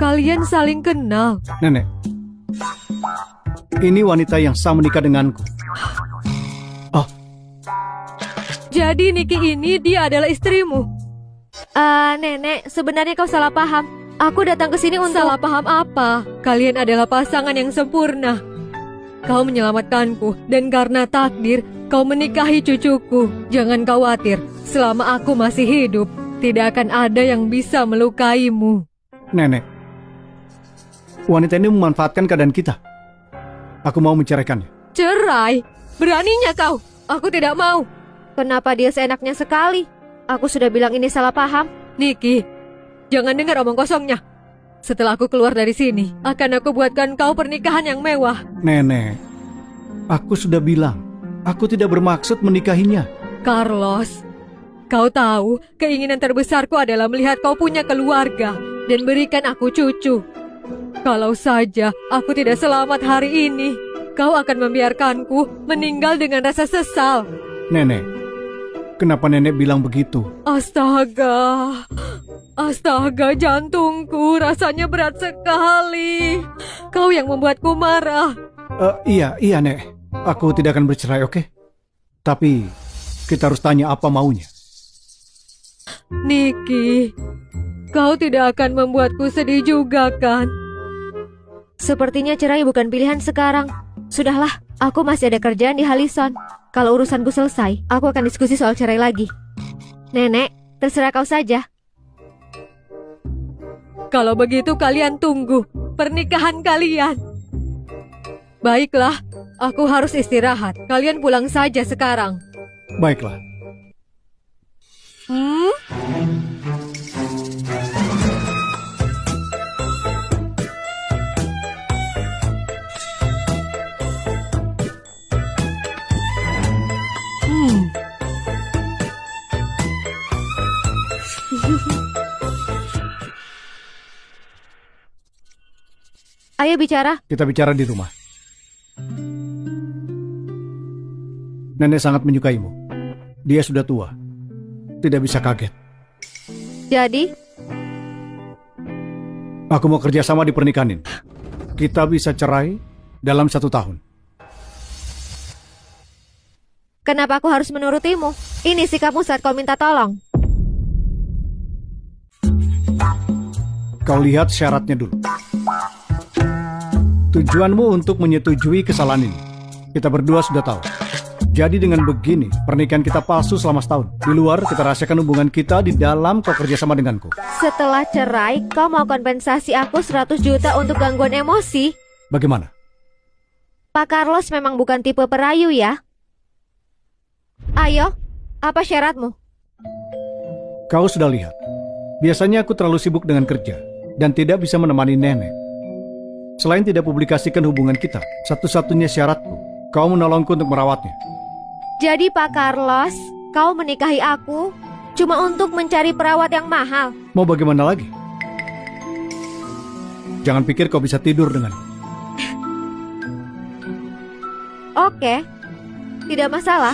Kalian saling kenal. Nenek, ini wanita yang sah menikah denganku. Oh, Jadi Niki ini dia adalah istrimu. Nenek, sebenarnya kau salah paham. Aku datang ke sini untuk... Salah paham apa? Kalian adalah pasangan yang sempurna. Kau menyelamatkanku, dan karena takdir, kau menikahi cucuku. Jangan khawatir, selama aku masih hidup, tidak akan ada yang bisa melukaimu. Nenek, wanita ini memanfaatkan keadaan kita. Aku mau menceraikannya. Cerai? Beraninya kau? Aku tidak mau. Kenapa dia seenaknya sekali? Aku sudah bilang ini salah paham. Niki, jangan dengar omong kosongnya. Setelah aku keluar dari sini, akan aku buatkan kau pernikahan yang mewah. Nenek, aku sudah bilang, aku tidak bermaksud menikahinya. Carlos, kau tahu keinginan terbesarku adalah melihat kau punya keluarga dan berikan aku cucu. Kalau saja aku tidak selamat hari ini, kau akan membiarkanku meninggal dengan rasa sesal. Nenek, kenapa nenek bilang begitu? Astaga, jantungku rasanya berat sekali. Kau yang membuatku marah. Iya, Nek. Aku tidak akan bercerai, oke? Tapi kita harus tanya apa maunya. Niki, kau tidak akan membuatku sedih juga kan? Sepertinya cerai bukan pilihan sekarang. Sudahlah, aku masih ada kerjaan di Halison. Kalau urusanku selesai, aku akan diskusi soal cerai lagi. Nenek, terserah kau saja. Kalau begitu kalian tunggu pernikahan kalian. Baiklah, aku harus istirahat. Kalian pulang saja sekarang. Baiklah. Ayo bicara. Kita bicara di rumah. Nenek sangat menyukaimu. Dia sudah tua. Tidak bisa kaget. Jadi? Aku mau kerjasama di pernikahan ini. Kita bisa cerai dalam 1 tahun. Kenapa aku harus menurutimu? Ini sikapmu saat kau minta tolong. Kau lihat syaratnya dulu. Tujuanmu untuk menyetujui kesalahan ini. Kita berdua sudah tahu. Jadi dengan begini, pernikahan kita palsu selama 1 tahun. Di luar, kita rahasiakan hubungan kita. Di dalam, kau kerjasama denganku. Setelah cerai, kau mau kompensasi aku 100 juta untuk gangguan emosi? Bagaimana? Pak Carlos memang bukan tipe perayu ya? Ayo, apa syaratmu? Kau sudah lihat. Biasanya aku terlalu sibuk dengan kerja dan tidak bisa menemani nenek. Selain tidak publikasikan hubungan kita, satu-satunya syaratku, kau menolongku untuk merawatnya. Jadi Pak Carlos, kau menikahi aku cuma untuk mencari perawat yang mahal? Mau bagaimana lagi? Jangan pikir kau bisa tidur denganku. Oke, tidak masalah.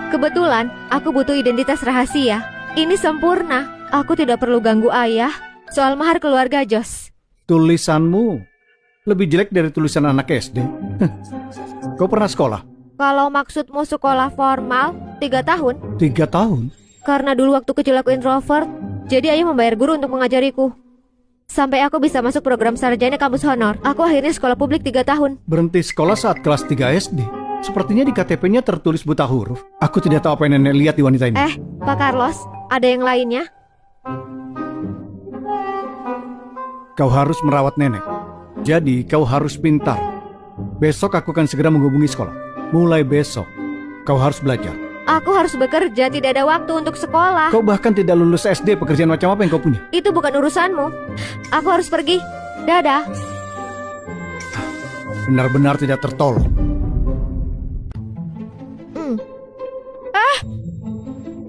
Kebetulan, aku butuh identitas rahasia. Ini sempurna. Aku tidak perlu ganggu ayah soal mahar keluarga Jos. Tulisanmu lebih jelek dari tulisan anak SD. Kau pernah sekolah? Kalau maksudmu sekolah formal, 3 tahun. 3 tahun? Karena dulu waktu kecil aku introvert, jadi ayah membayar guru untuk mengajariku. Sampai aku bisa masuk program sarjana kampus honor. Aku akhirnya sekolah publik 3 tahun. Berhenti sekolah saat kelas 3 SD. Sepertinya di KTP-nya tertulis buta huruf. Aku tidak tahu apa yang nenek lihat di wanita ini. Pak Carlos, ada yang lainnya? Kau harus merawat nenek. Jadi kau harus pintar. Besok aku akan segera menghubungi sekolah. Mulai besok, kau harus belajar. Aku harus bekerja, tidak ada waktu untuk sekolah. Kau bahkan tidak lulus SD, pekerjaan macam apa yang kau punya? Itu bukan urusanmu. Aku harus pergi. Dadah. Benar-benar tidak tertolong.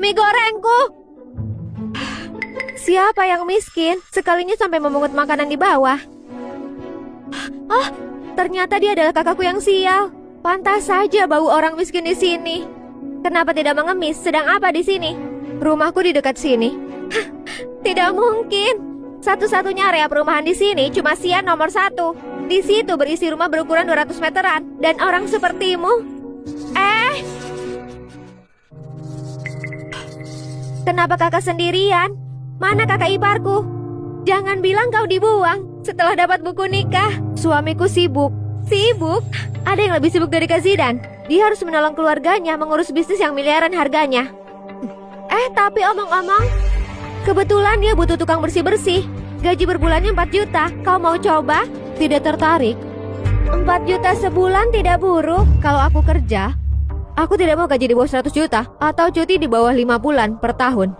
Mie gorengku. Siapa yang miskin? Sekalinya sampai memungut makanan di bawah. Oh, ternyata dia adalah kakakku yang sial. Pantas saja bau orang miskin di sini. Kenapa tidak mengemis? Sedang apa di sini? Rumahku di dekat sini. Tidak mungkin. Satu-satunya area perumahan di sini cuma Xian nomor 1. Di situ berisi rumah berukuran 200 meteran. Dan orang sepertimu. Kenapa kakak sendirian? Mana kakak iparku? Jangan bilang kau dibuang setelah dapat buku nikah. Suamiku sibuk. Sibuk? Ada yang lebih sibuk dari Kak Zidan. Dia harus menolong keluarganya mengurus bisnis yang miliaran harganya. Tapi omong-omong, kebetulan dia butuh tukang bersih-bersih. Gaji berbulannya 4 juta. Kau mau coba? Tidak tertarik. 4 juta sebulan tidak buruk. Kalau aku kerja, aku tidak mau gaji di bawah 100 juta atau cuti di bawah 5 bulan per tahun.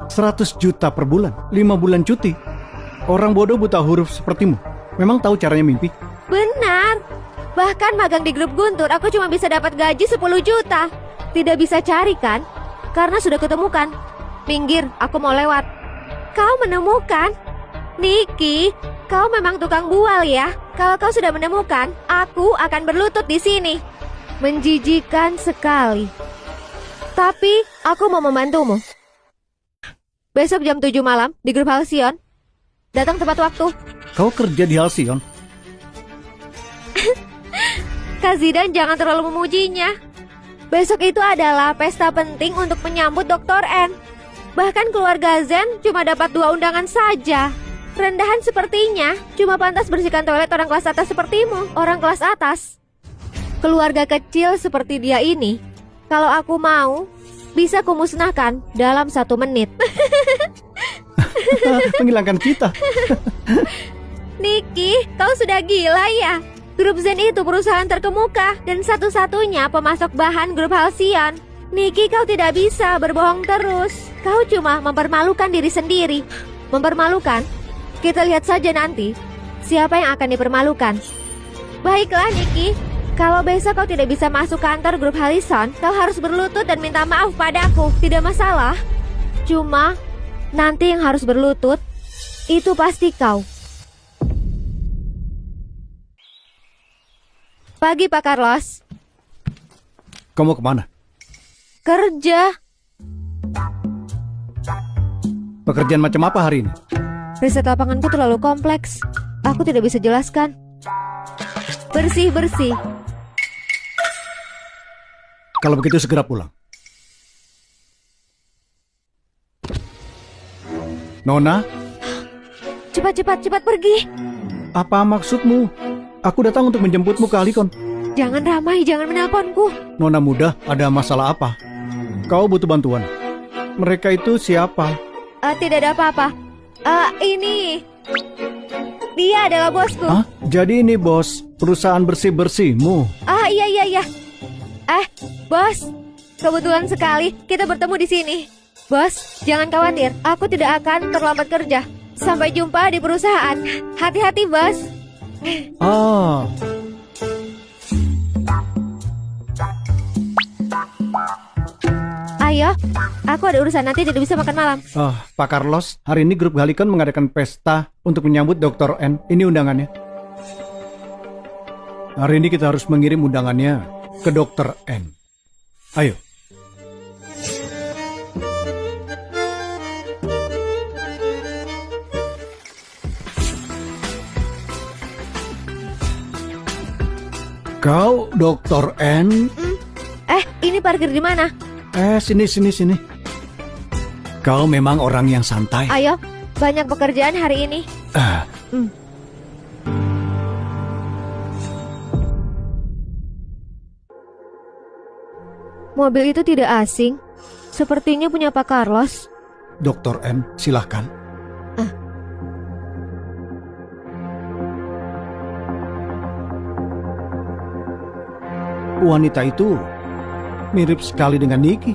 100 juta per bulan, 5 bulan cuti. Orang bodoh buta huruf sepertimu memang tahu caranya mimpi. Benar. Bahkan magang di grup Guntur, aku cuma bisa dapat gaji 10 juta. Tidak bisa cari kan? Karena sudah ketemukan. Minggir, aku mau lewat. Kau menemukan? Niki, kau memang tukang bual ya. Kalau kau sudah menemukan, aku akan berlutut di sini. Menjijikan sekali. Tapi aku mau membantumu. Besok jam 7 malam di grup Halcyon. Datang tepat waktu. Kau kerja di Halcyon? Kak Zidan jangan terlalu memujinya. Besok itu adalah pesta penting untuk menyambut Dr. N. Bahkan keluarga Zen cuma dapat 2 undangan saja. Rendahan sepertinya, cuma pantas bersihkan toilet orang kelas atas sepertimu. Orang kelas atas. Keluarga kecil seperti dia ini, kalau aku mau, bisa kumusnahkan dalam 1 menit. Menghilangkan kita. Niki, kau sudah gila ya? Grup Zen itu perusahaan terkemuka dan satu-satunya pemasok bahan grup Halcyon. Niki, kau tidak bisa berbohong terus. Kau cuma mempermalukan diri sendiri. Mempermalukan? Kita lihat saja nanti siapa yang akan dipermalukan. Baiklah Niki, kalau besok kau tidak bisa masuk kantor grup Halcyon, kau harus berlutut dan minta maaf padaku. Tidak masalah. Cuma nanti yang harus berlutut itu pasti kau. Pagi Pak Carlos. Kamu kemana? Kerja. Pekerjaan macam apa hari ini? Riset lapanganku terlalu kompleks. Aku tidak bisa jelaskan. Bersih-bersih. Kalau begitu segera pulang. Nona? Cepat pergi. Apa maksudmu? Aku datang untuk menjemputmu ke Halicon. Jangan ramai, jangan menelponku. Nona muda, ada masalah apa? Kau butuh bantuan. Mereka itu siapa? Tidak ada apa-apa. Ini. Dia adalah bosku. Hah? Jadi ini bos perusahaan bersih-bersihmu? Iya. Bos. Kebetulan sekali kita bertemu di sini. Bos, jangan khawatir. Aku tidak akan terlambat kerja. Sampai jumpa di perusahaan. Hati-hati, bos. Ayo, aku ada urusan nanti tidak bisa makan malam. Pak Carlos, hari ini grup Halicon mengadakan pesta untuk menyambut Dr. N. Ini undangannya. Hari ini kita harus mengirim undangannya ke Dr. N. Ayo. Kau Dr. N? Ini parkir di mana? Sini. Kau memang orang yang santai. Ayo, banyak pekerjaan hari ini. Mobil itu tidak asing. Sepertinya punya Pak Carlos. Dr. N, silahkan. Wanita itu mirip sekali dengan Niki.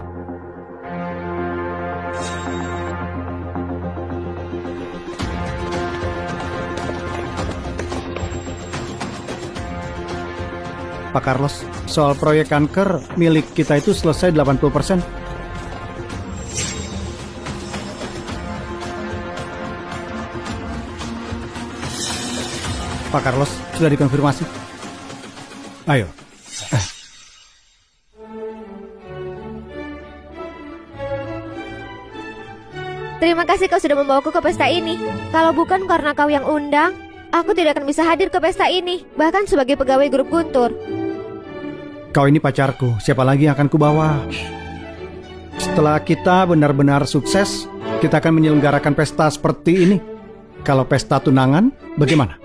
Pak Carlos, soal proyek kanker milik kita itu selesai 80%. Pak Carlos, sudah dikonfirmasi. Ayo. Terima kasih kau sudah membawaku ke pesta ini. Kalau bukan karena kau yang undang, aku tidak akan bisa hadir ke pesta ini. Bahkan sebagai pegawai grup Guntur. Kau ini pacarku, siapa lagi yang akan kubawa? Setelah kita benar-benar sukses, kita akan menyelenggarakan pesta seperti ini. Kalau pesta tunangan, bagaimana?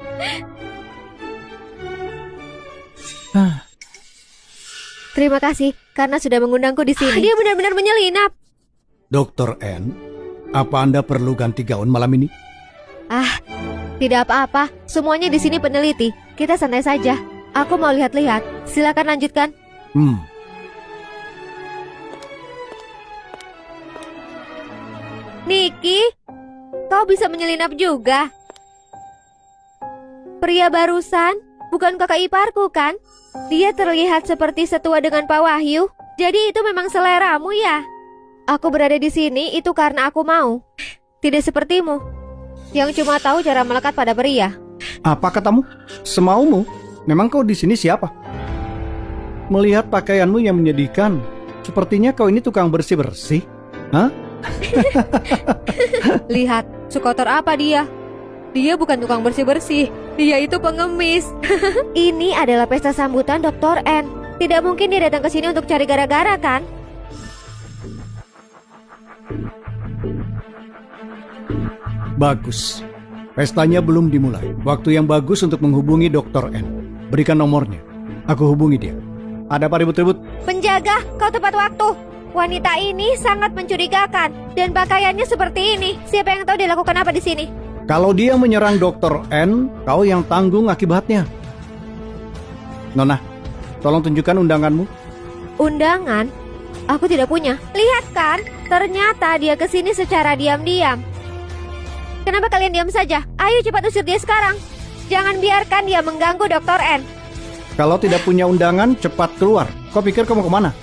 Terima kasih karena sudah mengundangku di sini. Dia benar-benar menyelinap. Dr. N, apa Anda perlu ganti gaun malam ini? Tidak apa-apa. Semuanya di sini peneliti. Kita santai saja. Aku mau lihat-lihat. Silakan lanjutkan. Niki, kau bisa menyelinap juga. Pria barusan, bukan kakak iparku kan? Dia terlihat seperti setua dengan Pak Wahyu. Jadi itu memang seleramu ya? Aku berada di sini itu karena aku mau. Tidak sepertimu, yang cuma tahu cara melekat pada pria. Apa katamu? Semaumu? Memang kau di sini siapa? Melihat pakaianmu yang menyedihkan, sepertinya kau ini tukang bersih-bersih. Hah? Lihat, sekotor apa dia? Dia bukan tukang bersih-bersih. Dia itu pengemis. Ini adalah pesta sambutan Dr. N. Tidak mungkin dia datang ke sini untuk cari gara-gara kan? Bagus. Pestanya belum dimulai. Waktu yang bagus untuk menghubungi Dr. N. Berikan nomornya. Aku hubungi dia. Ada apa ribut-ribut? Penjaga, kau tepat waktu. Wanita ini sangat mencurigakan dan pakaiannya seperti ini. Siapa yang tahu dia lakukan apa di sini? Kalau dia menyerang Dr. N, kau yang tanggung akibatnya. Nona, tolong tunjukkan undanganmu. Undangan? Aku tidak punya. Lihat kan, ternyata dia ke sini secara diam-diam. Kenapa kalian diam saja? Ayo cepat usir dia sekarang. Jangan biarkan dia mengganggu Dr. N. Kalau tidak punya undangan, cepat keluar. Kau pikir kau mau kemana?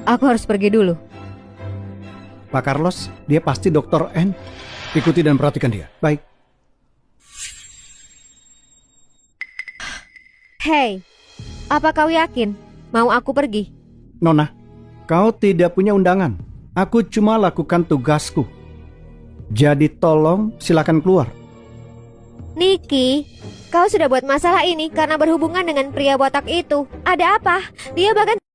Aku harus pergi dulu. Pak Carlos, dia pasti Dr. N. Ikuti dan perhatikan dia. Baik. Hei, apa kau yakin mau aku pergi? Nona, kau tidak punya undangan. Aku cuma lakukan tugasku. Jadi tolong silakan keluar. Niki, kau sudah buat masalah ini karena berhubungan dengan pria botak itu. Ada apa? Dia bahkan